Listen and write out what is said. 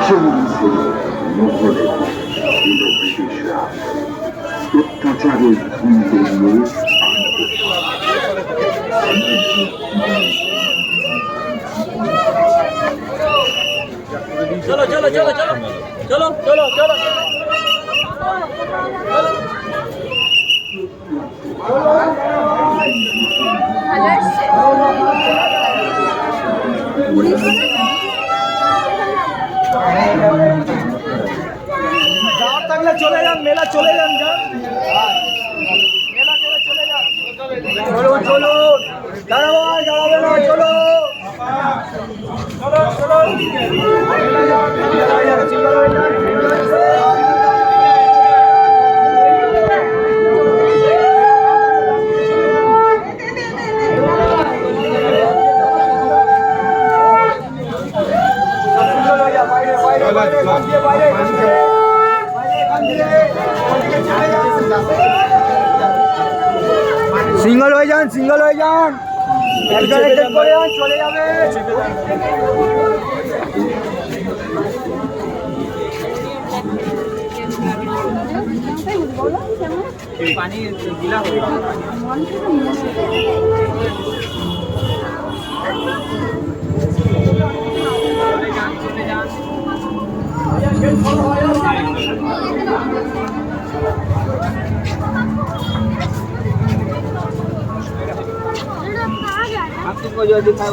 চলছে মোহরে ছিল ব্রিটিশরা অত্যাচারের ধুমকে নিয়ে চলো চলো চলো চলো চলো চলো চলো যাওয়ার থাকলে চলে যান, মেলা চলে যান, মেলা করে চলে যান। চলো চলো, দাঁড়াবো দাঁড়াবে না, চলো চলো চলো। সিঙ্গল হয়ে যান, সিঙ্গল হয়ে যান, চলে যাবে। পানি গিলা आपको जो दिखाया